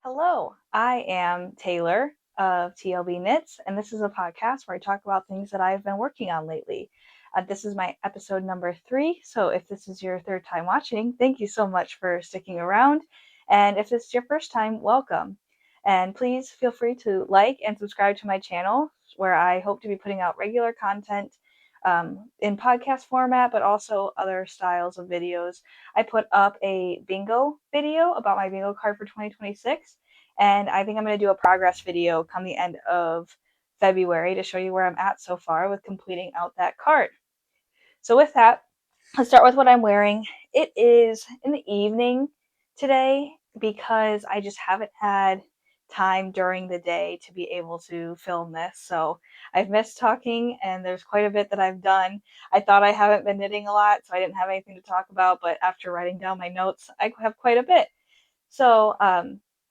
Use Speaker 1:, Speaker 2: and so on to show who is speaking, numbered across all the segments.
Speaker 1: Hello, I am Taylor of TLB Knits, and this is a podcast where I talk about things that I've been working on lately. This is my episode number 3, so if this is your third time watching, thank you so much for sticking around. And if this is your first time, welcome. And please feel free to like and subscribe to my channel, where I hope to be putting out regular content in podcast format, but also other styles of videos. I put up a bingo video about my bingo card for 2026, and I think I'm going to do a progress video come the end of February to show you where I'm at so far with completing out that card. So with that, let's start with what I'm wearing. It is in the evening today because I just haven't had time during the day to be able to film this. So I've missed talking and there's quite a bit that I've done. I thought I haven't been knitting a lot, so I didn't have anything to talk about, but after writing down my notes, I have quite a bit. So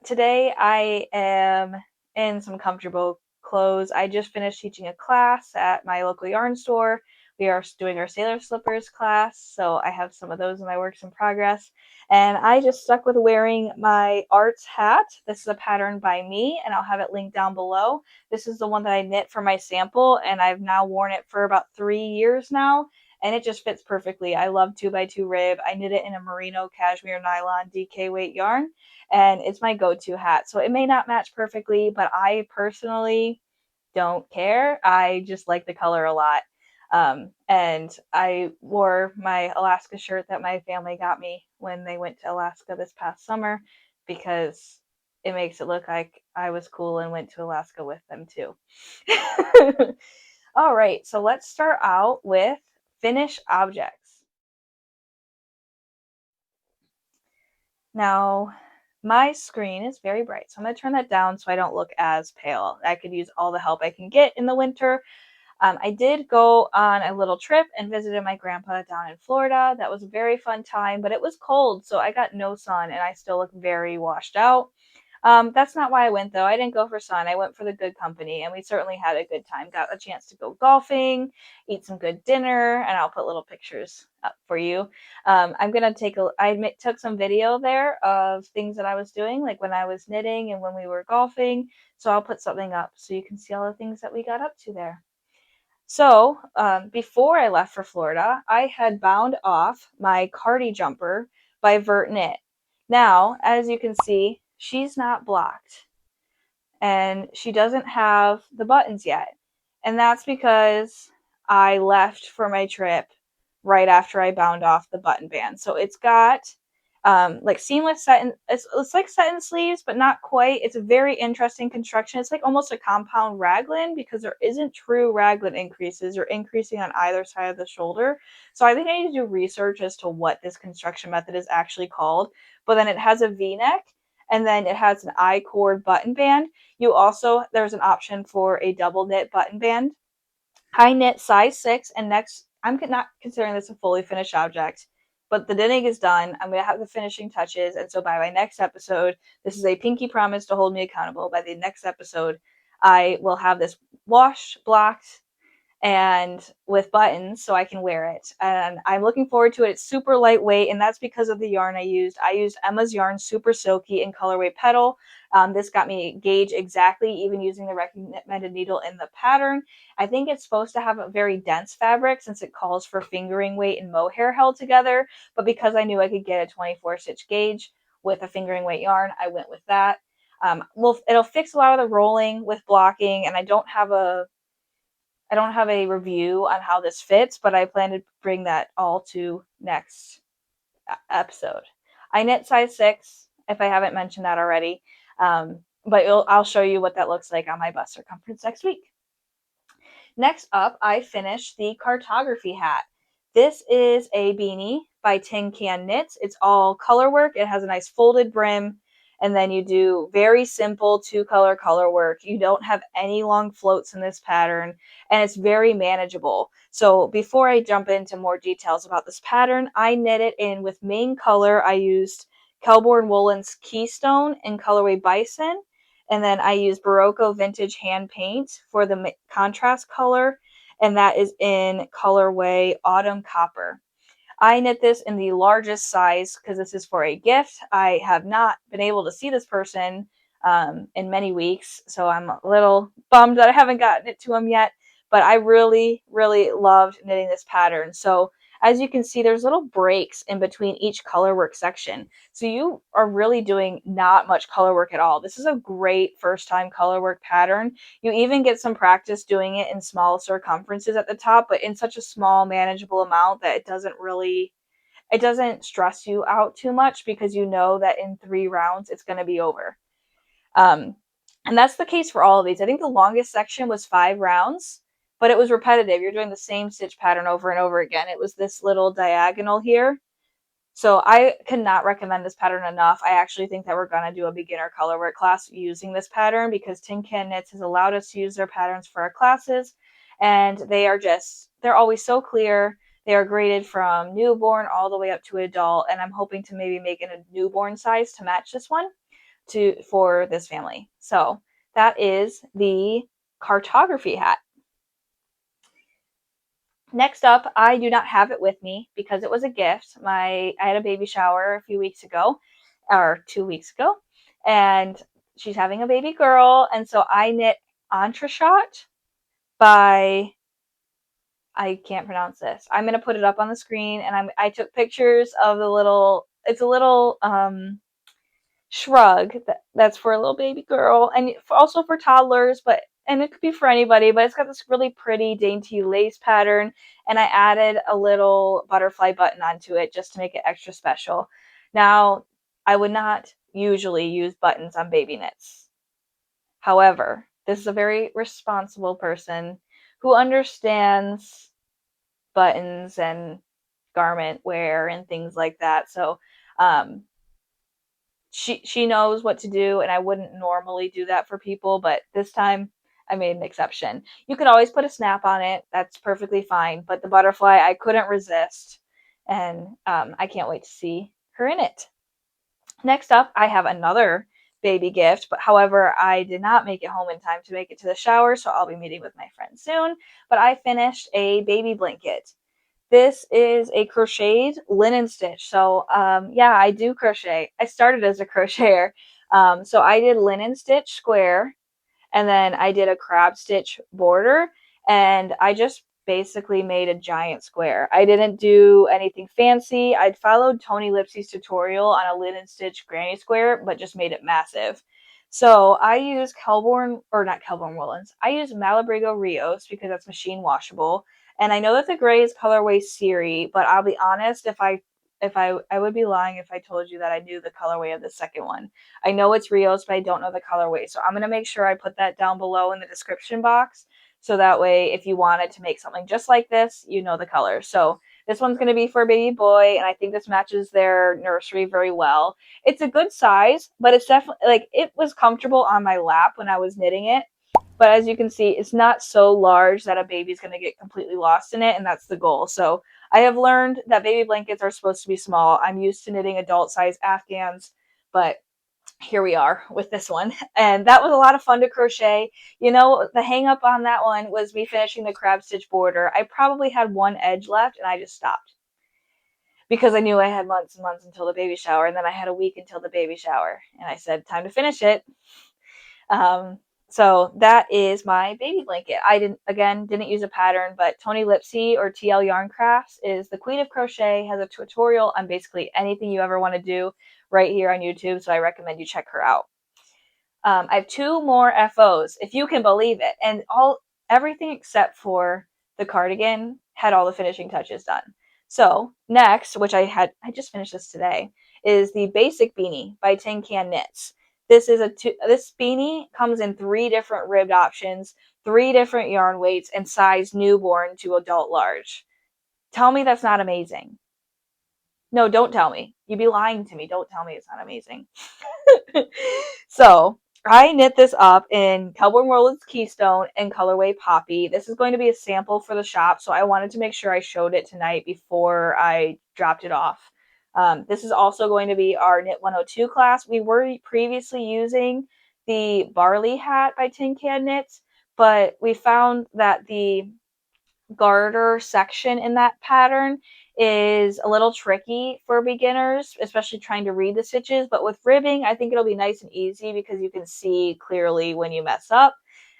Speaker 1: today I am in some comfortable clothes. I just finished teaching a class at my local yarn store. We are doing our sailor slippers class, so I have some of those in my works in progress. And I just stuck with wearing my arts hat. This is a pattern by me, and I'll have it linked down below. This is the one that I knit for my sample, and I've now worn it for about 3 years now, and it just fits perfectly. I love 2x2 rib. I knit it in a merino cashmere nylon DK weight yarn, and it's my go-to hat. So it may not match perfectly, but I personally don't care. I just like the color a lot. And I wore my Alaska shirt that my family got me when they went to Alaska this past summer because it makes it look like I was cool and went to Alaska with them too. All right, so let's start out with finished objects. Now, my screen is very bright, so I'm going to turn that down so I don't look as pale. I could use all the help I can get in the winter. I did go on a little trip and visited my grandpa down in Florida. That was a very fun time, but it was cold, so I got no sun and I still look very washed out. That's not why I went though. I didn't go for sun. I went for the good company, and we certainly had a good time. Got a chance to go golfing, eat some good dinner, and I'll put little pictures up for you. I'm gonna took some video there of things that I was doing, like when I was knitting and when we were golfing. So I'll put something up so you can see all the things that we got up to there. So before I left for Florida, I had bound off my Cardi jumper by Vert Knit. Now, as you can see, she's not blocked and she doesn't have the buttons yet. And that's because I left for my trip right after I bound off the button band. So it's got like seamless satin. It's like satin sleeves, but not quite. It's a very interesting construction. It's like almost a compound raglan because there isn't true raglan increases or increasing on either side of the shoulder. So I think I need to do research as to what this construction method is actually called. But then it has a V-neck, and then it has an I-cord button band. There's an option for a double knit button band. I knit size 6, and next, I'm not considering this a fully finished object, but the knitting is done. I'm going to have the finishing touches, and so by my next episode, this is a pinky promise to hold me accountable. By the next episode, I will have this washed, blocked, and with buttons so I can wear it. And I'm looking forward to it. It's super lightweight, and that's because of the yarn I used. I used Emma's Yarn Super Silky in colorway Petal. This got me gauge exactly, even using the recommended needle in the pattern. I think it's supposed to have a very dense fabric since it calls for fingering weight and mohair held together, but because I knew I could get a 24-stitch gauge with a fingering weight yarn, I went with that. It'll fix a lot of the rolling with blocking, and I don't have a review on how this fits, but I plan to bring that all to next episode. I knit size 6, if I haven't mentioned that already, but I'll show you what that looks like on my bust circumference next week. Next up, I finished the cartography hat. This is a beanie by Tin Can Knits. It's all color work. It has a nice folded brim, and then you do very simple 2-color color work. You don't have any long floats in this pattern, and it's very manageable. So before I jump into more details about this pattern, I knit it in with main color. I used Kelborn Woolen's Keystone in colorway Bison, and then I use Barocco Vintage Hand Paint for the contrast color, and that is in colorway Autumn Copper. I knit this in the largest size because this is for a gift. I have not been able to see this person in many weeks, so I'm a little bummed that I haven't gotten it to him yet. But I really, really loved knitting this pattern. So as you can see, there's little breaks in between each color work section. So you are really doing not much color work at all. This is a great first time color work pattern. You even get some practice doing it in small circumferences at the top, but in such a small manageable amount that it doesn't stress you out too much because you know that in 3 rounds it's going to be over. Um, and that's the case for all of these. I think the longest section was 5 rounds, but it was repetitive. You're doing the same stitch pattern over and over again. It was this little diagonal here. So I cannot recommend this pattern enough. I actually think that we're going to do a beginner colorwork class using this pattern because Tin Can Knits has allowed us to use their patterns for our classes, and they're always so clear. They are graded from newborn all the way up to adult, and I'm hoping to maybe make it a newborn size to match this one for this family. So that is the cartography hat. Next up, I do not have it with me because it was a gift. I had a baby shower a few weeks ago, or 2 weeks ago, and she's having a baby girl, and so I knit Entreshot by, I can't pronounce this. I'm gonna put it up on the screen, and I took pictures of the little. It's a little shrug that's for a little baby girl, and also for toddlers, and it could be for anybody, but it's got this really pretty dainty lace pattern, and I added a little butterfly button onto it just to make it extra special. Now, I would not usually use buttons on baby knits. However, this is a very responsible person who understands buttons and garment wear and things like that. So she knows what to do, and I wouldn't normally do that for people, but this time I made an exception. You could always put a snap on it. That's perfectly fine. But the butterfly, I couldn't resist, and I can't wait to see her in it. Next up, I have another baby gift, but however, I did not make it home in time to make it to the shower, so I'll be meeting with my friend soon. But I finished a baby blanket. This is a crocheted linen stitch. So yeah, I do crochet. I started as a crocheter. So I did linen stitch square, and then I did a crab stitch border, and I just basically made a giant square. I didn't do anything fancy. I followed Tony Lipsy's tutorial on a linen stitch granny square, but just made it massive. So I use Kelbourne, or not Kelbourne woolens. I use Malabrigo Rios because that's machine washable. And I know that the gray is colorway Siri, but I'll be honest, if I would be lying if I told you that I knew the colorway of the second one. I know it's Rios, but I don't know the colorway. So I'm going to make sure I put that down below in the description box. So that way, if you wanted to make something just like this, you know the color. So this one's going to be for a baby boy, and I think this matches their nursery very well. It's a good size, but it's definitely, like, it was comfortable on my lap when I was knitting it. But as you can see, it's not so large that a baby's going to get completely lost in it, and that's the goal. So I have learned that baby blankets are supposed to be small. I'm used to knitting adult size Afghans, but here we are with this one. And that was a lot of fun to crochet. You know, the hang up on that one was me finishing the crab stitch border. I probably had one edge left, and I just stopped because I knew I had months and months until the baby shower, and then I had a week until the baby shower, and I said, time to finish it. Um, so that is my baby blanket. I didn't use a pattern, but Tony Lipsy, or TL Yarn Crafts, is the queen of crochet, has a tutorial on basically anything you ever want to do right here on YouTube. So I recommend you check her out. I have 2 more FOs, if you can believe it. And everything except for the cardigan had all the finishing touches done. So next, which I just finished this today, is the basic beanie by Tin Can Knits. This beanie comes in 3 different ribbed options, 3 different yarn weights, and size newborn to adult large. Tell me that's not amazing. No, don't tell me. You'd be lying to me. Don't tell me it's not amazing. So I knit this up in Kelbourne Woolens Keystone and colorway Poppy. This is going to be a sample for the shop, so I wanted to make sure I showed it tonight before I dropped it off. This is also going to be our Knit 102 class. We were previously using the Barley hat by Tin Can Knits, but we found that the garter section in that pattern is a little tricky for beginners, especially trying to read the stitches. But with ribbing, I think it'll be nice and easy because you can see clearly when you mess up.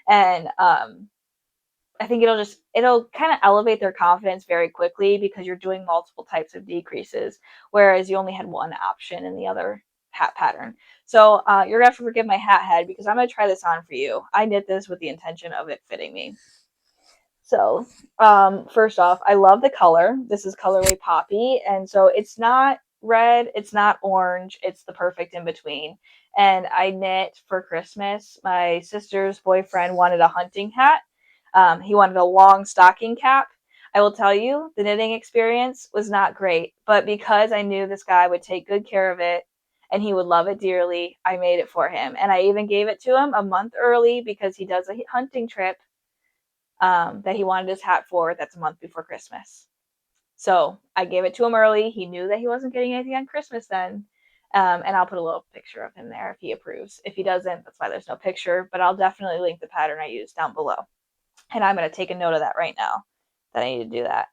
Speaker 1: And I think it'll kind of elevate their confidence very quickly because you're doing multiple types of decreases, whereas you only had one option in the other hat pattern. So you're gonna have to forgive my hat head because I'm gonna try this on for you. I knit this with the intention of it fitting me. So first off, I love the color. This is colorway Poppy, and so it's not red, it's not orange, it's the perfect in between. And I knit for Christmas. My sister's boyfriend wanted a hunting hat. He wanted a long stocking cap. I will tell you, the knitting experience was not great, but because I knew this guy would take good care of it and he would love it dearly, I made it for him. And I even gave it to him a month early because he does a hunting trip that he wanted his hat for. That's a month before Christmas. So I gave it to him early. He knew that he wasn't getting anything on Christmas then. And I'll put a little picture of him there if he approves. If he doesn't, that's why there's no picture, but I'll definitely link the pattern I used down below. And I'm going to take a note of that right now, that I need to do that.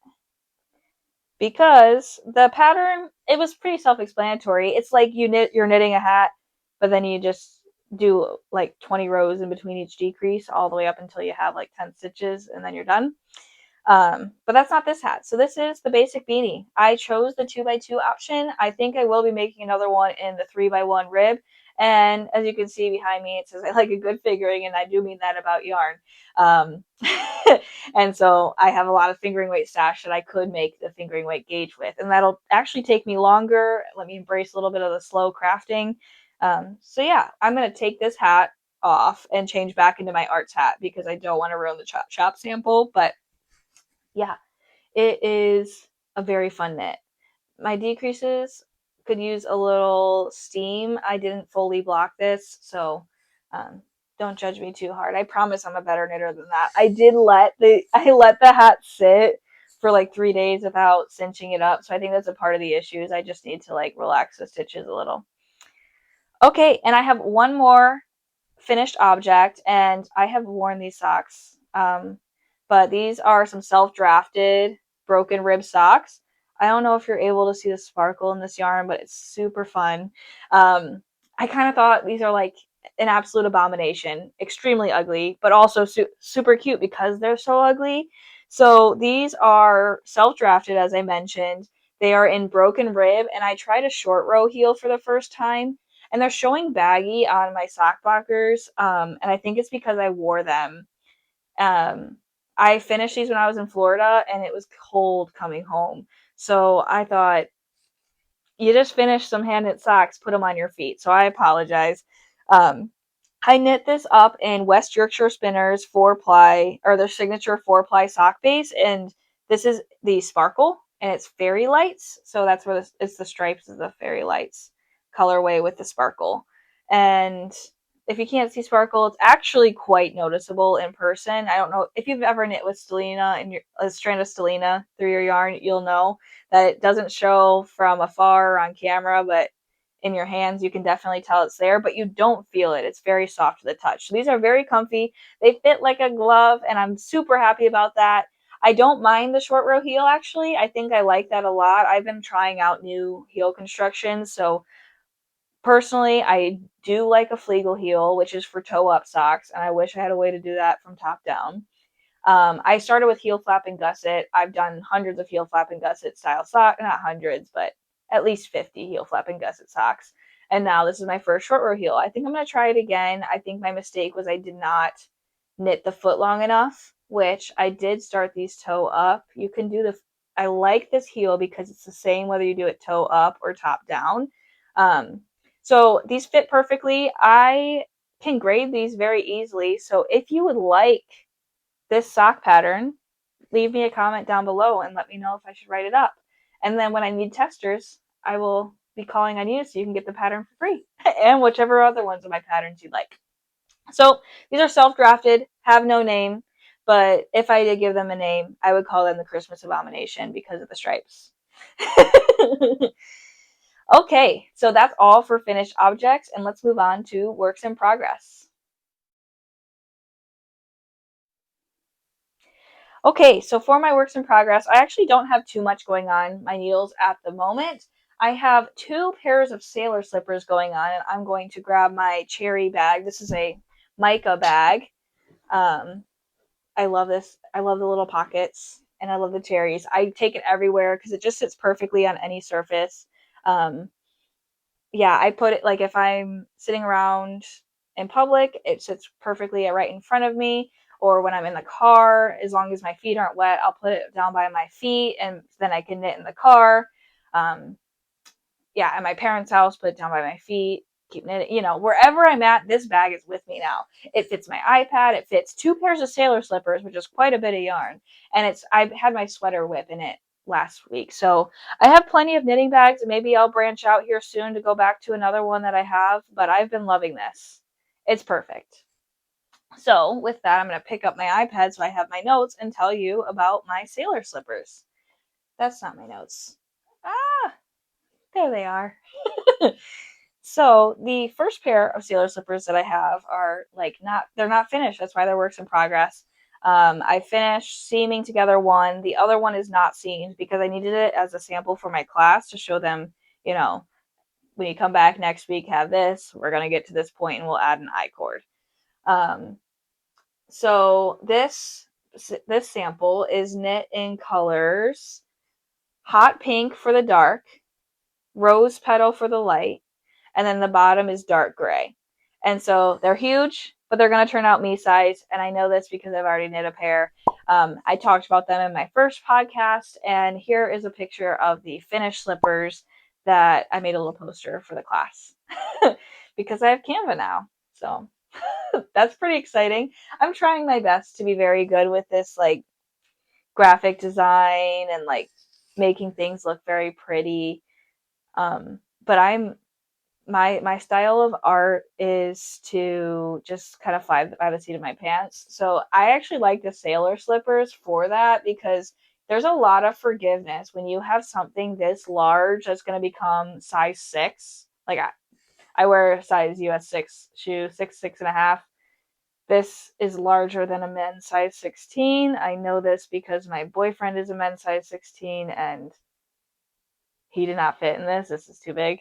Speaker 1: Because the pattern, it was pretty self-explanatory. It's like you're knitting a hat, but then you just do like 20 rows in between each decrease all the way up until you have like 10 stitches and then you're done. But that's not this hat. So this is the basic beanie. I chose the 2x2 option. I think I will be making another one in the 3x1 rib. And as you can see behind me, it says I like a good figuring, and I do mean that about yarn. And so I have a lot of fingering weight stash that I could make the fingering weight gauge with, and that'll actually take me longer. Let me embrace a little bit of the slow crafting. So yeah, I'm going to take this hat off and change back into my arts hat because I don't want to ruin the chop shop sample, but yeah, it is a very fun knit. My decreases could use a little steam. I didn't fully block this, so don't judge me too hard. I promise I'm a better knitter than that. I let the hat sit for like 3 days without cinching it up, so I think that's a part of the issues. I just need to like relax the stitches a little. Okay, and I have one more finished object, and I have worn these socks. But these are some self-drafted broken rib socks. I don't know if you're able to see the sparkle in this yarn, but it's super fun. I kind of thought these are like an absolute abomination, extremely ugly, but also super cute because they're so ugly. So these are self-drafted, as I mentioned. They are in broken rib, and I tried a short row heel for the first time, and they're showing baggy on my sock blockers, and I think it's because I wore them. I finished these when I was in Florida, and it was cold coming home. So I thought, you just finished some hand knit socks, put them on your feet. So I apologize. Um, I knit this up in West Yorkshire Spinners 4-ply, or their signature 4-ply sock base, and this is the sparkle, and it's fairy lights. So that's where it's the stripes of the fairy lights colorway with the sparkle. And if you can't see sparkle, it's actually quite noticeable in person. I don't know if you've ever knit with stellina and a strand of stellina through your yarn, you'll know that it doesn't show from afar or on camera, but in your hands you can definitely tell it's there, but you don't feel it. It's very soft to the touch. So these are very comfy. They fit like a glove, and I'm super happy about that. I don't mind the short row heel, actually. I think I like that a lot. I've been trying out new heel constructions, so personally, I do like a Flegel heel, which is for toe-up socks, and I wish I had a way to do that from top down. I started with heel flap and gusset. I've done hundreds of heel flap and gusset style socks, not hundreds, but at least 50 heel flap and gusset socks. And now this is my first short row heel. I think I'm going to try it again. I think my mistake was I did not knit the foot long enough, which I did start these toe up. You can do I like this heel because it's the same whether you do it toe up or top down. So these fit perfectly. I can grade these very easily. So if you would like this sock pattern, leave me a comment down below and let me know if I should write it up. And then when I need testers, I will be calling on you so you can get the pattern for free and whichever other ones of my patterns you'd like. So these are self-drafted, have no name, but if I did give them a name, I would call them the Christmas Abomination because of the stripes. Okay, so that's all for finished objects, and let's move on to works in progress. Okay, so for my works in progress, I actually don't have too much going on my needles at the moment. I have two pairs of sailor slippers going on, and I'm going to grab my cherry bag. This is a mica bag. Um, I love this. I love the little pockets, and I love the cherries. I take it everywhere because it just sits perfectly on any surface. Um, yeah, I put it like if I'm sitting around in public, it sits perfectly right in front of me. Or when I'm in the car, as long as my feet aren't wet, I'll put it down by my feet and then I can knit in the car. Um, yeah, at my parents' house, put it down by my feet, keep knitting. Wherever I'm at, this bag is with me now. It fits my iPad. It fits two pairs of sailor slippers, which is quite a bit of yarn. And I had my sweater whip in it last week. So I have plenty of knitting bags, and maybe I'll branch out here soon to go back to another one that I have, but I've been loving this. It's perfect. So with that, I'm going to pick up my iPad so I have my notes and tell you about my sailor slippers. That's not my notes. Ah, there they are. So the first pair of sailor slippers that I have are they're not finished. That's why they're works in progress. I finished seaming together one. The other one is not seamed because I needed it as a sample for my class to show them, you know, when you come back next week, have this. We're gonna get to this point and we'll add an I cord. Um, so this sample is knit in colors hot pink for the dark, rose petal for the light, and then the bottom is dark gray. And so they're huge, but they're going to turn out me size. And I know this because I've already knit a pair. I talked about them in my first podcast, and here is a picture of the finished slippers that I made a little poster for the class because I have Canva now. So that's pretty exciting. I'm trying my best to be very good with this graphic design and making things look very pretty. But my style of art is to just kind of fly by the seat of my pants. So I actually like the sailor slippers for that because there's a lot of forgiveness when you have something this large that's going to become size 6. I wear a size US 6 shoe, 6.5. This is larger than a men's size 16. I know this because my boyfriend is a men's size 16 and he did not fit in this. This is too big.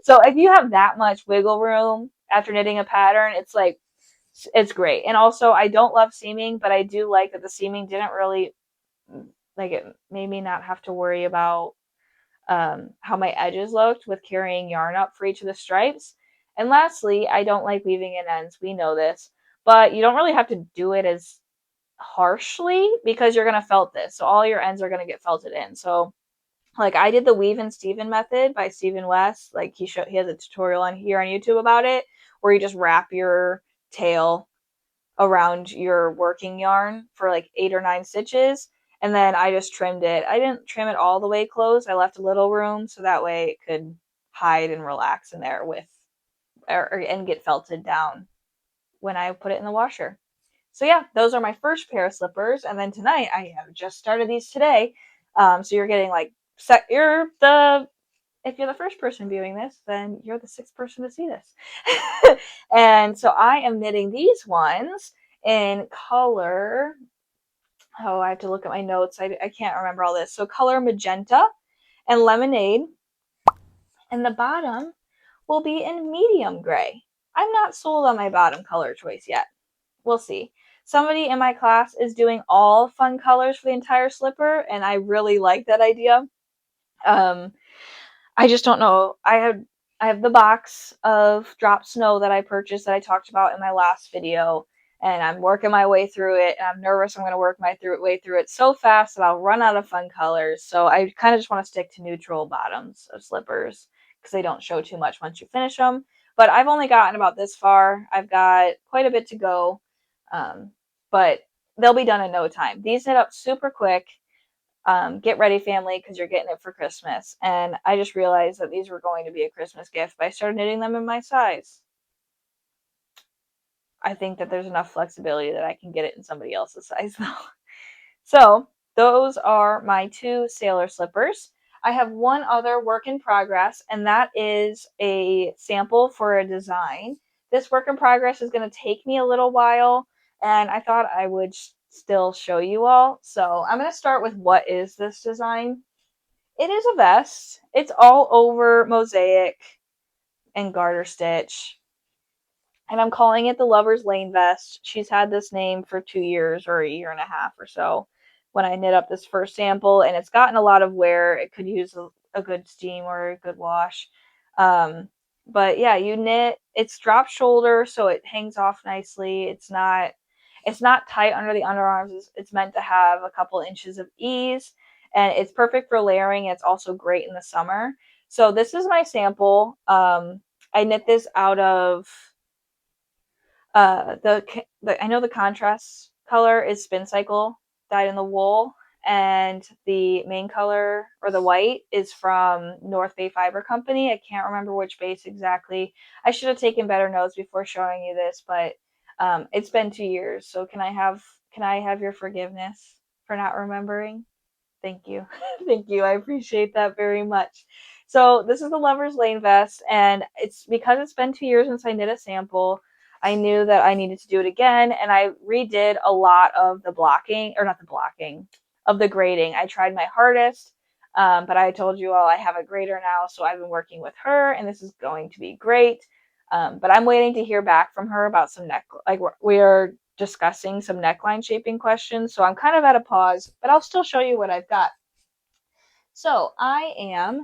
Speaker 1: So if you have that much wiggle room after knitting a pattern, it's great. And also, I don't love seaming, but I do like that the seaming didn't really it made me not have to worry about how my edges looked with carrying yarn up for each of the stripes. And lastly, I don't like weaving in ends. We know this, but you don't really have to do it as harshly because you're going to felt this. So all your ends are going to get felted in. So I did the Weave and Steven method by Stephen West. He has a tutorial on here on YouTube about it, where you just wrap your tail around your working yarn for 8 or 9 stitches, and then I just trimmed it. I didn't trim it all the way close. I left a little room so that way it could hide and relax in there and get felted down when I put it in the washer. So yeah, those are my first pair of slippers, and then tonight I have just started these today. So you're getting you're the if you're the first person viewing this, then you're the sixth person to see this. And so I am knitting these ones in color. Oh, I have to look at my notes. I can't remember all this. So color magenta and lemonade, and the bottom will be in medium gray. I'm not sold on my bottom color choice yet. We'll see. Somebody in my class is doing all fun colors for the entire slipper, and I really like that idea. I just don't know. I have the box of drop snow that I purchased that I talked about in my last video, and I'm working my way through it. And I'm nervous I'm going to work my way through it so fast that I'll run out of fun colors. So I kind of just want to stick to neutral bottoms of slippers because they don't show too much once you finish them. But I've only gotten about this far. I've got quite a bit to go, but they'll be done in no time. These knit up super quick. Get ready, family, because you're getting it for Christmas. And I just realized that these were going to be a Christmas gift, but I started knitting them in my size. I think that there's enough flexibility that I can get it in somebody else's size, though. So those are my two sailor slippers. I have one other work in progress, and that is a sample for a design. This work in progress is going to take me a little while, and I thought I would still show you all. So I'm going to start with what is this design. It is a vest. It's all over mosaic and garter stitch. And I'm calling it the Lover's Lane vest. She's had this name for 2 years or a year and a half or so when I knit up this first sample, and it's gotten a lot of wear. It could use a good steam or a good wash. Um, but yeah, you knit. It's drop shoulder, so it hangs off nicely. It's not tight under the underarms. It's meant to have a couple inches of ease, and it's perfect for layering. It's also great in the summer. So this is my sample. I knit this out of the I know the contrast color is Spin Cycle dyed in the wool, and the main color or the white is from North Bay Fiber Company. I can't remember which base exactly. I should have taken better notes before showing you this, but it's been 2 years. So can I have your forgiveness for not remembering? Thank you. Thank you. I appreciate that very much. So this is the Lover's Lane vest, and it's because it's been 2 years since I did a sample. I knew that I needed to do it again, and I redid a lot of the blocking, or not the blocking, of the grading. I tried my hardest, but I told you all I have a grader now, so I've been working with her, and this is going to be great. But I'm waiting to hear back from her about some we are discussing some neckline shaping questions. So I'm kind of at a pause, but I'll still show you what I've got. So I am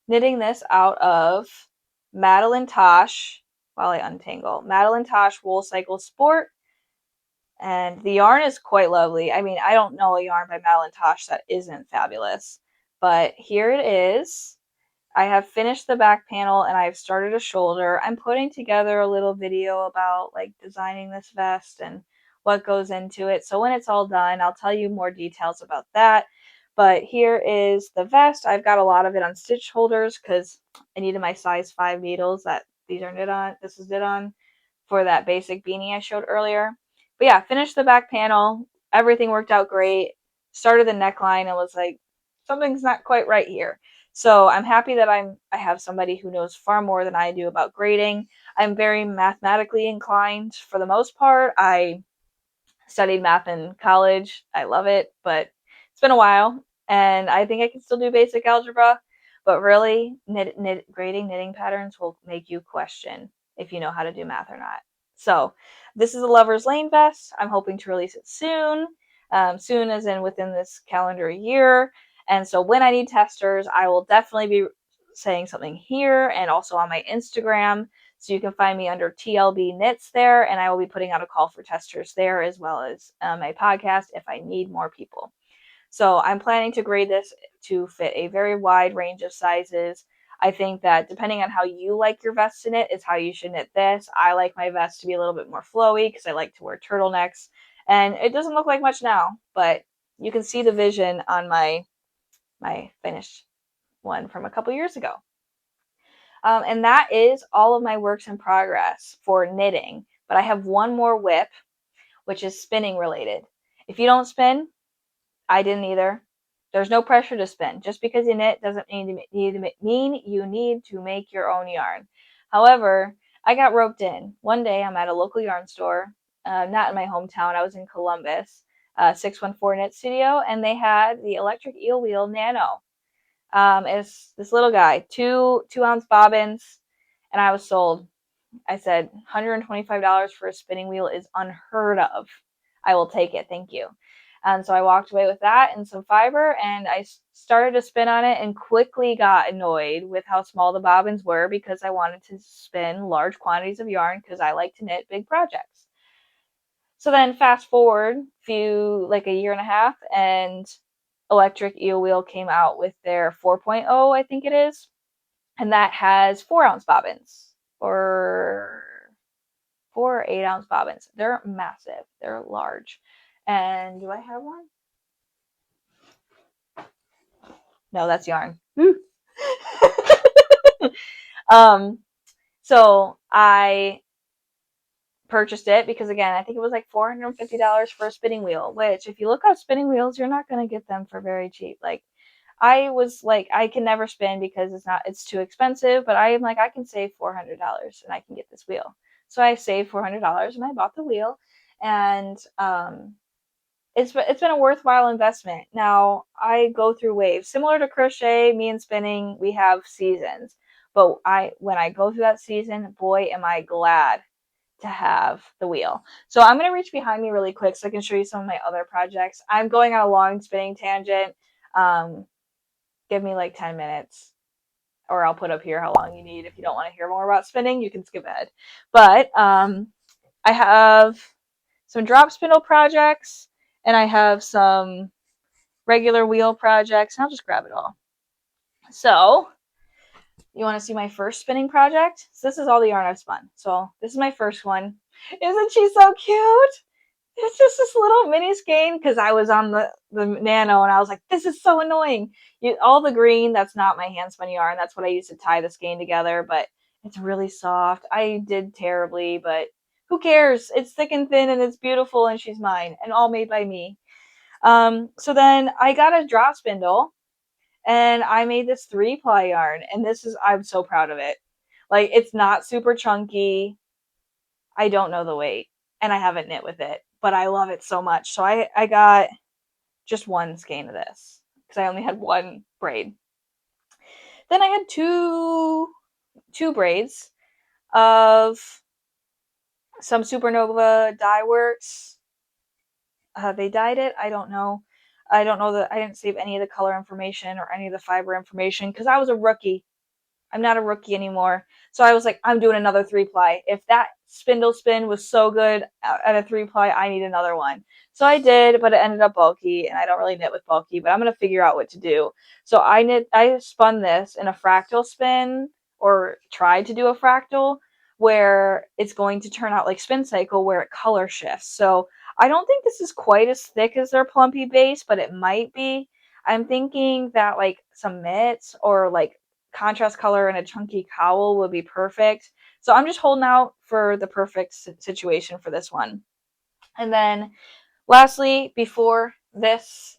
Speaker 1: knitting this out of Madeline Tosh, while I untangle, Madeline Tosh Wool Cycle Sport. And the yarn is quite lovely. I mean, I don't know a yarn by Madeline Tosh that isn't fabulous, but here it is. I have finished the back panel and I've started a shoulder. I'm putting together a little video about like designing this vest and what goes into it. So when it's all done, I'll tell you more details about that. But here is the vest. I've got a lot of it on stitch holders because I needed my size 5 needles that these are knit on. This is knit on for that basic beanie I showed earlier. But yeah, finished the back panel. Everything worked out great. Started the neckline and was like, something's not quite right here. So I'm happy that I have somebody who knows far more than I do about grading. I'm very mathematically inclined for the most part. I studied math in college. I love it, but it's been a while, and I think I can still do basic algebra. But really, grading knitting patterns will make you question if you know how to do math or not. So this is a Lover's Lane vest. I'm hoping to release it soon. Soon as in within this calendar year. And so when I need testers, I will definitely be saying something here and also on my Instagram. So you can find me under TLB Knits there, and I will be putting out a call for testers there as well as my podcast if I need more people. So I'm planning to grade this to fit a very wide range of sizes. I think that depending on how you like your vest to knit is how you should knit this. I like my vest to be a little bit more flowy because I like to wear turtlenecks. And it doesn't look like much now, but you can see the vision on my finished one from a couple years ago. And that is all of my works in progress for knitting. But I have one more whip, which is spinning related. If you don't spin, I didn't either. There's no pressure to spin. Just because you knit doesn't mean you need to make your own yarn. However, I got roped in. One day I'm at a local yarn store, not in my hometown. I was in Columbus, 614 Knit Studio, and they had the electric eel wheel Nano. It's this little guy, 2 ounce bobbins, and I was sold. I said $125 for a spinning wheel is unheard of. I will take it, thank you. And so I walked away with that and some fiber, and I started to spin on it and quickly got annoyed with how small the bobbins were because I wanted to spin large quantities of yarn because I like to knit big projects. So then fast forward a year and a half, and Electric Eel Wheel came out with their 4.0, I think it is, and that has 4 ounce bobbins or 4 or 8 ounce bobbins. They're massive. They're large. And do I have one? No, that's yarn. So I purchased it because again, I think it was like $450 for a spinning wheel, which if you look up spinning wheels, you're not going to get them for very cheap. Like I was like, I can never spin because it's too expensive, but I am like, I can save $400 and I can get this wheel. So I saved $400 and I bought the wheel, and it's been a worthwhile investment. Now I go through waves. Similar to crochet, me and spinning, we have seasons. But I when I go through that season, boy, am I glad to have the wheel. So I'm gonna reach behind me really quick so I can show you some of my other projects. I'm going on a long spinning tangent. Um, Give me like 10 minutes, or I'll put up here how long you need. If you don't want to hear more about spinning, you can skip ahead. But I have some drop spindle projects, and I have some regular wheel projects. And I'll just grab it all. So you want to see my first spinning project? So this is all the yarn I've spun. So this is my first one. Isn't she so cute? It's just this little mini skein because I was on the Nano and I was like, this is so annoying. All the green, that's not my hand spun yarn. That's what I used to tie the skein together, but it's really soft. I did terribly, but who cares? It's thick and thin and it's beautiful and she's mine and all made by me. So then I got a drop spindle and I made this 3-ply yarn, and I'm so proud of it. Like, it's not super chunky. I don't know the weight, and I haven't knit with it, but I love it so much. So I got just one skein of this because I only had one braid. Then I had two braids of some Supernova dye works. They dyed it. I don't know. I don't know that I didn't save any of the color information or any of the fiber information because I was a rookie. I'm not a rookie anymore. So I was like, I'm doing another 3-ply. If that spindle spin was so good at a 3-ply, I need another one. So I did, but it ended up bulky, and I don't really knit with bulky, but I'm gonna figure out what to do. So I spun this in a fractal spin, or tried to do a fractal, where it's going to turn out like Spin Cycle, where it color shifts. So I don't think this is quite as thick as their plumpy base, but it might be. I'm thinking that like some mitts or like contrast color and a chunky cowl would be perfect. So I'm just holding out for the perfect situation for this one. And then lastly, before this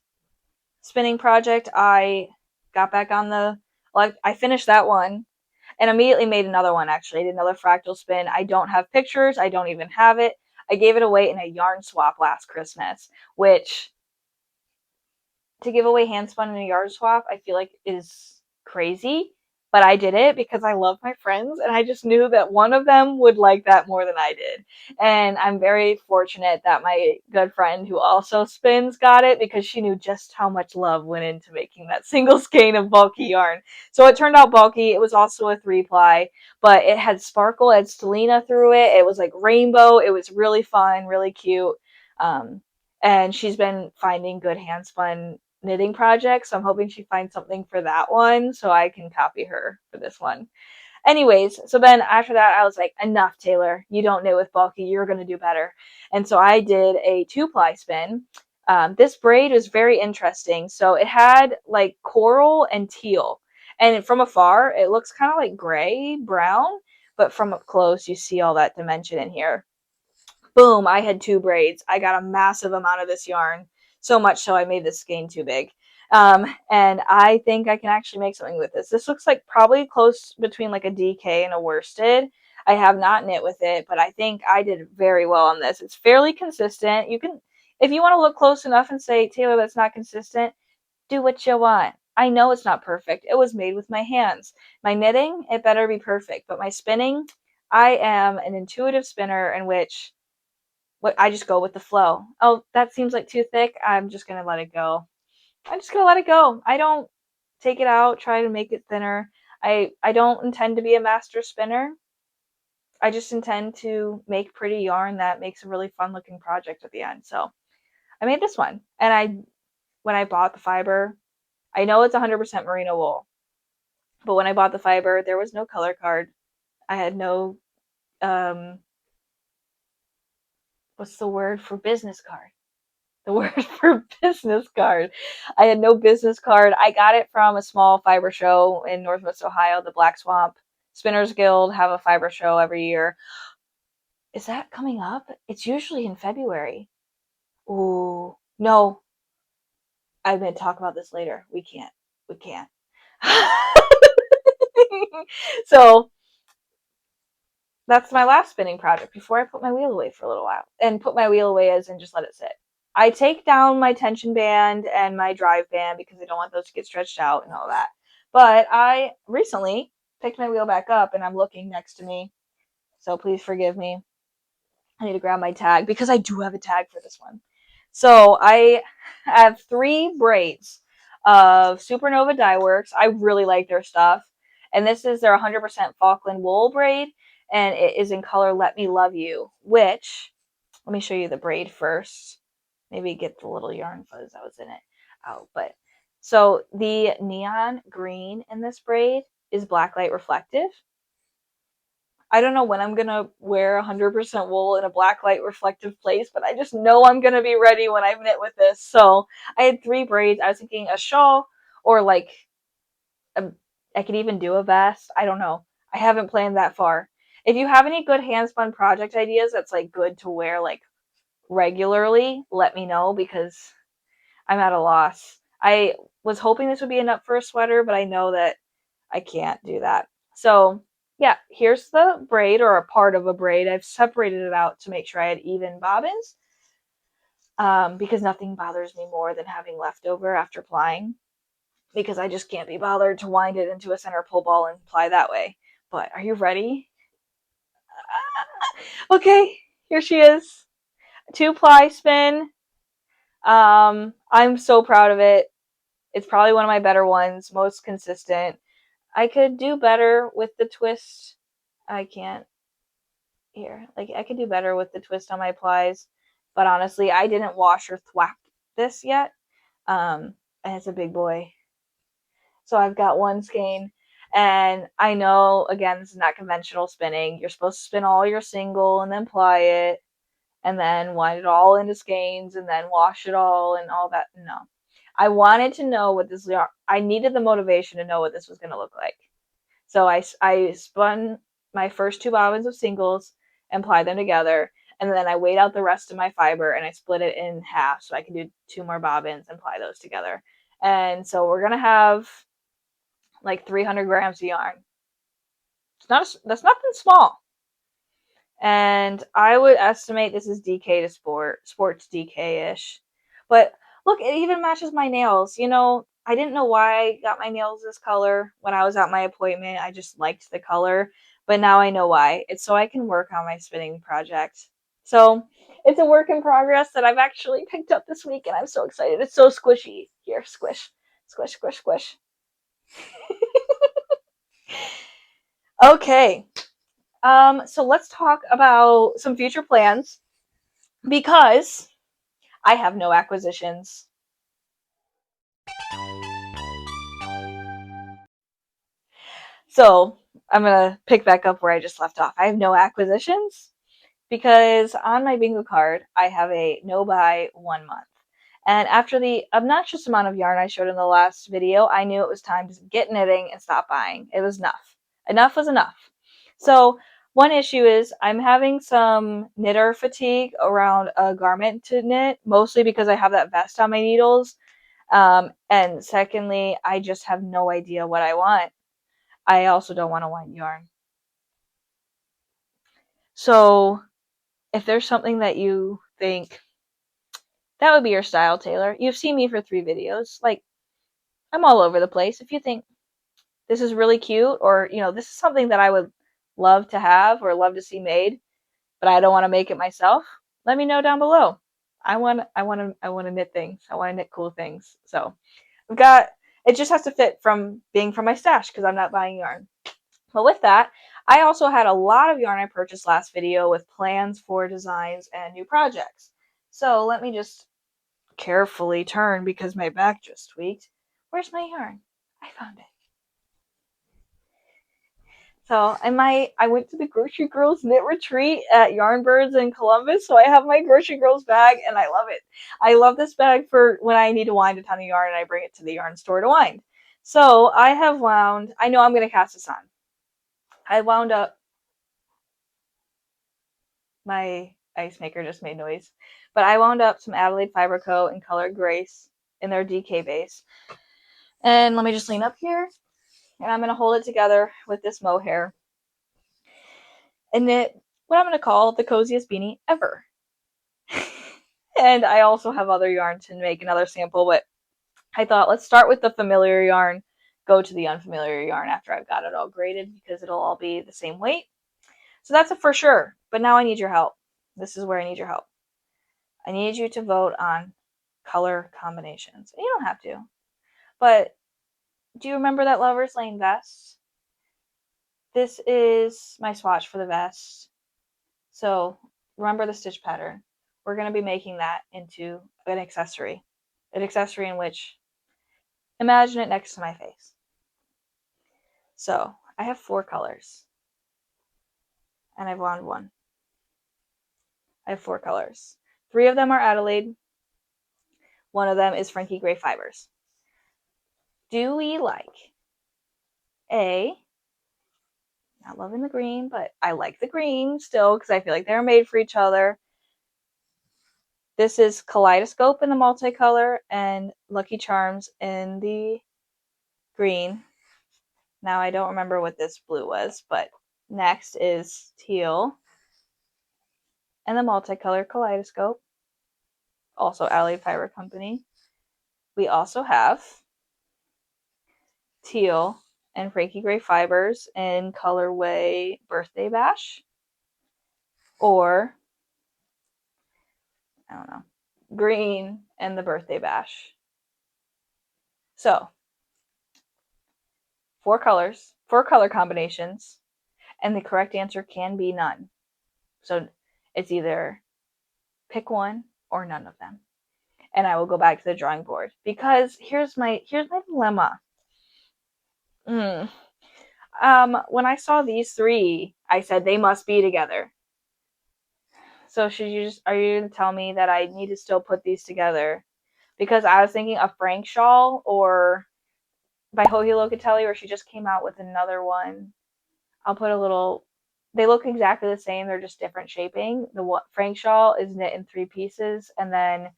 Speaker 1: spinning project, I got back on I finished that one and immediately made another one. Actually, I did another fractal spin. I don't have pictures. I don't even have it. I gave it away in a yarn swap last Christmas, which, to give away hand spun in a yarn swap, I feel like is crazy. But I did it because I love my friends and I just knew that one of them would like that more than I did. And I'm very fortunate that my good friend who also spins got it because she knew just how much love went into making that single skein of bulky yarn. So it turned out bulky. It was also a 3-ply, but it had sparkle, it had stellina through it. It was like rainbow. It was really fun, really cute. Um, and she's been finding good hand spun knitting project, so I'm hoping she finds something for that one so I can copy her for this one. Anyways, so then after that, I was like, enough, Taylor. You don't knit with bulky. You're going to do better. And so I did a 2-ply spin. This braid was very interesting. So it had like coral and teal. And from afar, it looks kind of like gray, brown. But from up close, you see all that dimension in here. Boom, I had 2 braids. I got a massive amount of this yarn. So much so I made this skein too big. And I think I can actually make something with this. This looks like probably close between like a DK and a worsted. I have not knit with it, but I think I did very well on this. It's fairly consistent. You can, if you want to look close enough and say, Taylor, that's not consistent, do what you want. I know it's not perfect. It was made with my hands. My knitting, it better be perfect. But my spinning, I am an intuitive spinner in which I just go with the flow. Oh, that seems like too thick. I'm just gonna let it go. I'm just gonna let it go. I don't take it out, try to make it thinner. I don't intend to be a master spinner. I just intend to make pretty yarn that makes a really fun looking project at the end. So I made this one, and when I bought the fiber, I know it's 100% merino wool, but when I bought the fiber, there was no color card. I had no what's the word for business card? The word for business card. I had no business card. I got it from a small fiber show in Northwest Ohio, the Black Swamp Spinners Guild have a fiber show every year. Is that coming up? It's usually in February. Ooh, no. I'm going to talk about this later. We can't. We can't. So that's my last spinning project before I put my wheel away for a little while. And put my wheel away as in just let it sit. I take down my tension band and my drive band because I don't want those to get stretched out and all that. But I recently picked my wheel back up and I'm looking next to me. So please forgive me. I need to grab my tag because I do have a tag for this one. So I have 3 braids of Supernova Dye Works. I really like their stuff. And this is their 100% Falkland wool braid. And it is in color Let Me Love You, which, let me show you the braid first. Maybe get the little yarn fuzz that was in it out. But so the neon green in this braid is blacklight reflective. I don't know when I'm gonna wear 100% wool in a blacklight reflective place, but I just know I'm gonna be ready when I knit with this. So I had 3 braids. I was thinking a shawl or like I could even do a vest. I don't know. I haven't planned that far. If you have any good handspun project ideas that's like good to wear like regularly, let me know because I'm at a loss. I was hoping this would be enough for a sweater, but I know that I can't do that. So yeah, here's the braid or a part of a braid. I've separated it out to make sure I had even bobbins because nothing bothers me more than having leftover after plying because I just can't be bothered to wind it into a center pull ball and ply that way. But are you ready? Okay, here she is. 2-ply spin. I'm so proud of it. It's probably one of my better ones, most consistent. I could do better with the twist. I can't here. Like I could do better with the twist on my plies, but honestly, I didn't wash or thwack this yet. And it's a big boy. So I've got one skein, and I know again this is not conventional spinning. You're supposed to spin all your single and then ply it, and then wind it all into skeins and then wash it all and all that. No, I wanted to know what this. I needed the motivation to know what this was going to look like. So I spun my first 2 bobbins of singles and plied them together, and then I weighed out the rest of my fiber and I split it in half so I can do 2 more bobbins and ply those together. And so we're gonna have like 300 grams of yarn. That's nothing small. And I would estimate this is DK to sports DK ish. But look, it even matches my nails. You know, I didn't know why I got my nails this color when I was at my appointment. I just liked the color. But now I know why. It's so I can work on my spinning project. So it's a work in progress that I've actually picked up this week and I'm so excited. It's so squishy. Here, squish, squish, squish, squish. Okay. So let's talk about some future plans because I have no acquisitions. So I'm gonna pick back up where I just left off. I have no acquisitions because on my bingo card I have a no buy 1 month. And after the obnoxious amount of yarn I showed in the last video, I knew it was time to get knitting and stop buying. It was enough. Enough was enough. So one issue is I'm having some knitter fatigue around a garment to knit, mostly because I have that vest on my needles. And secondly, I just have no idea what I want. I also don't want to wind yarn. So if there's something that you think that would be your style, Taylor, you've seen me for 3 videos. Like, I'm all over the place. If you think this is really cute or, this is something that I would love to have or love to see made, but I don't want to make it myself, let me know down below. I want to knit things. I want to knit cool things. So I've got, it just has to fit from being from my stash because I'm not buying yarn. But with that, I also had a lot of yarn I purchased last video with plans for designs and new projects. So let me just carefully turn because my back just tweaked. Where's my yarn? I found it. So I went to the Grocery Girls Knit Retreat at Yarnbirds in Columbus. So I have my Grocery Girls bag and I love it. I love this bag for when I need to wind a ton of yarn and I bring it to the yarn store to wind. So I have wound, I know I'm going to cast this on. I wound up, my ice maker just made noise, but I wound up some Adelaide Fiber Co. in Colored Grace in their DK base. And let me just lean up here and I'm going to hold it together with this mohair and knit what I'm going to call the coziest beanie ever. And I also have other yarn to make another sample, but I thought let's start with the familiar yarn, go to the unfamiliar yarn after I've got it all graded because it'll all be the same weight. So that's a for sure. But now I need your help. This is where I need your help. I need you to vote on color combinations. You don't have to. But do you remember that Lover's Lane vest? This is my swatch for the vest. So remember the stitch pattern. We're going to be making that into an accessory. An accessory in which, imagine it next to my face. So I have 4 colors. And I've wound 1. I have 4 colors. 3 of them are Adelaide. 1 of them is Frankie Gray Fibers. Do we like A, not loving the green, but I like the green still because I feel like they're made for each other. This is Kaleidoscope in the multicolor and Lucky Charms in the green. Now I don't remember what this blue was, but next is Teal and the multicolor Kaleidoscope, also Adelaide Fiber Company. We also have Teal and Frankie Gray Fibers in colorway Birthday Bash, or I don't know, green and the Birthday Bash. So 4 colors, 4 color combinations, and the correct answer can be none. So it's either pick one or none of them. And I will go back to the drawing board because here's my dilemma. When I saw these 3, I said they must be together. So are you going to tell me that I need to still put these together? Because I was thinking a Frank shawl or by Joji Locatelli, or she just came out with another one. I'll put a little, they look exactly the same. They're just different shaping. The Frank shawl is knit in 3 pieces and then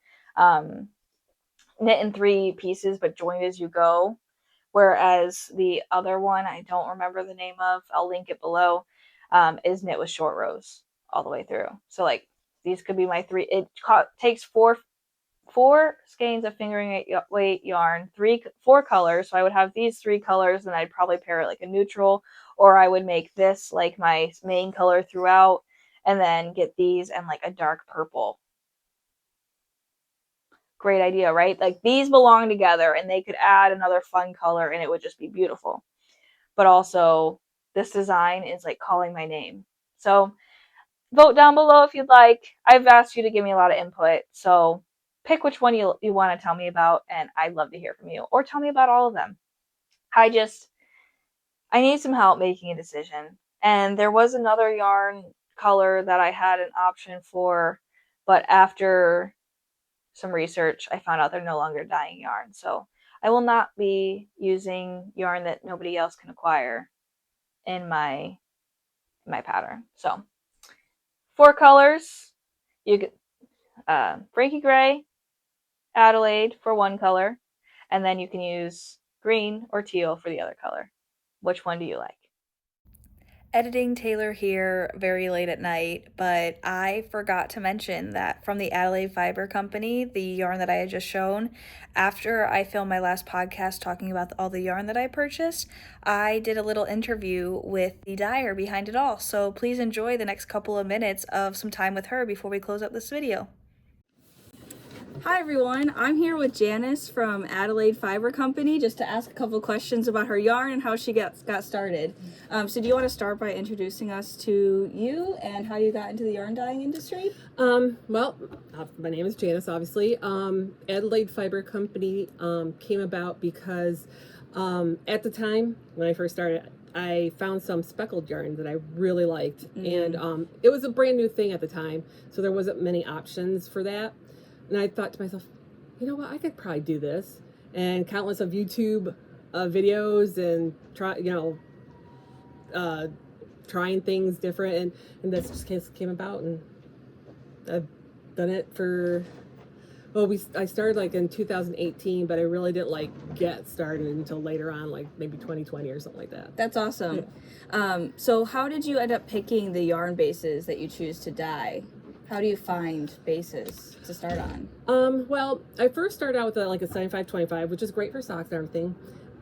Speaker 1: knit in 3 pieces but joined as you go. Whereas the other one, I don't remember the name of, I'll link it below, is knit with short rows all the way through. So like these could be my 3. It takes 4 skeins of fingering weight yarn, 4 colors. So I would have these 3 colors and I'd probably pair it like a neutral, or I would make this like my main color throughout and then get these and like a dark purple. Great idea, right? Like these belong together and they could add another fun color and it would just be beautiful. But also this design is like calling my name. So vote down below if you'd like. I've asked you to give me a lot of input. So pick which one you want to tell me about and I'd love to hear from you. Or tell me about all of them. I need some help making a decision. And there was another yarn color that I had an option for, but after some research, I found out they're no longer dyeing yarn. So I will not be using yarn that nobody else can acquire in my pattern. So 4 colors. You get Frankie Gray, Adelaide for 1 color, and then you can use green or teal for the other color. Which one do you like? Editing Taylor here very late at night, but I forgot to mention that from the Adelaide Fiber Company, the yarn that I had just shown, after I filmed my last podcast talking about all the yarn that I purchased, I did a little interview with the dyer behind it all. So please enjoy the next couple of minutes of some time with her before we close up this video. Hi everyone, I'm here with Janice from Adelaide Fiber Company just to ask a couple questions about her yarn and how she got started. So do you want to start by introducing us to you and how you got into the yarn dyeing industry?
Speaker 2: Well, my name is Janice, obviously. Adelaide Fiber Company came about because at the time when I first started, I found some speckled yarn that I really liked. And it was a brand new thing at the time, so there wasn't many options for that. And I thought to myself, you know what, I could probably do this. And countless of YouTube videos and trying things different, and this just came about, and I've done it for, well, I started like in 2018, but I really didn't get started until later on, like maybe 2020 or something like that.
Speaker 1: That's awesome. Yeah. So how did you end up picking the yarn bases that you choose to dye?
Speaker 3: How do you find bases to start on?
Speaker 2: Well, I first started out with like a 75-25, which is great for socks and everything,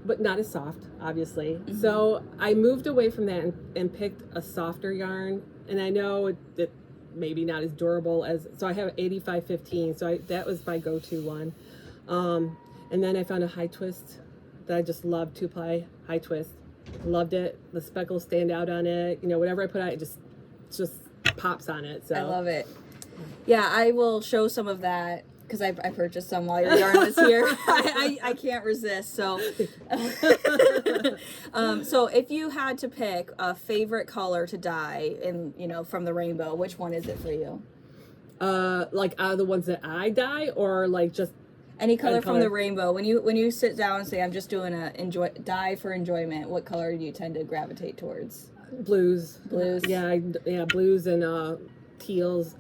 Speaker 2: but not as soft, obviously.
Speaker 3: Mm-hmm.
Speaker 2: So I moved away from that and picked a softer yarn. And I know it maybe not as durable as, so I have 85-15, so that was my go-to one. And then I found a high twist that I just love, 2-ply high twist. Loved it. The speckles stand out on it. You know, whatever I put out, it just pops on it. So
Speaker 3: I love it. Yeah, I will show some of that because I purchased some while your yarn was here. I can't resist. So, so if you had to pick a favorite color to dye in, from the rainbow, which one is it for you?
Speaker 2: Like out of the ones that I dye, or like just
Speaker 3: any color from the rainbow. When you sit down and say, I'm just doing a dye for enjoyment, what color do you tend to gravitate towards?
Speaker 2: Blues.
Speaker 3: Yeah,
Speaker 2: blues and teals,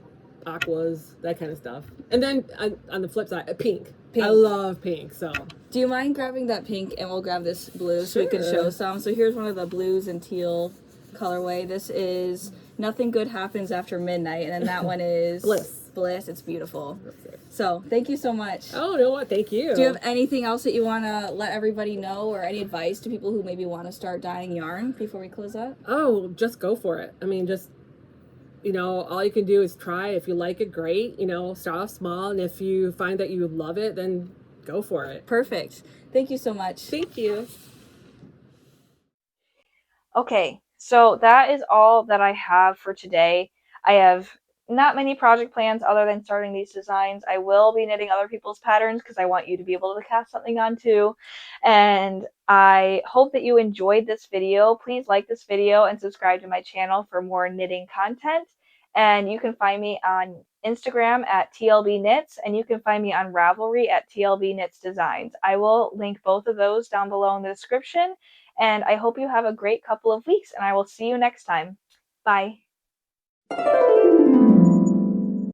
Speaker 2: aquas, that kind of stuff. And then on the flip side, pink. I love pink. So
Speaker 3: do you mind grabbing that pink, and we'll grab this blue so we can show some. So here's one of the blues and teal colorway. This is Nothing Good Happens After Midnight, and then that one is Bliss. It's beautiful. So thank you so much.
Speaker 2: Oh, no, what? Thank you.
Speaker 3: Do you have anything else that you want to let everybody know, or any advice to people who maybe want to start dyeing yarn before we close up?
Speaker 2: Oh, just go for it. I mean, just, all you can do is try. If you like it, great. Start off small, and if you find that you love it, then go for it.
Speaker 3: Perfect. Thank you so much.
Speaker 2: Thank you.
Speaker 1: Okay, so that is all that I have for today. I have not many project plans other than starting these designs. I will be knitting other people's patterns because I want you to be able to cast something on too. And I hope that you enjoyed this video. Please like this video and subscribe to my channel for more knitting content. And you can find me on Instagram at TLB Knits, and you can find me on Ravelry at TLB Knits Designs. I will link both of those down below in the description. And I hope you have a great couple of weeks, and I will see you next time. Bye.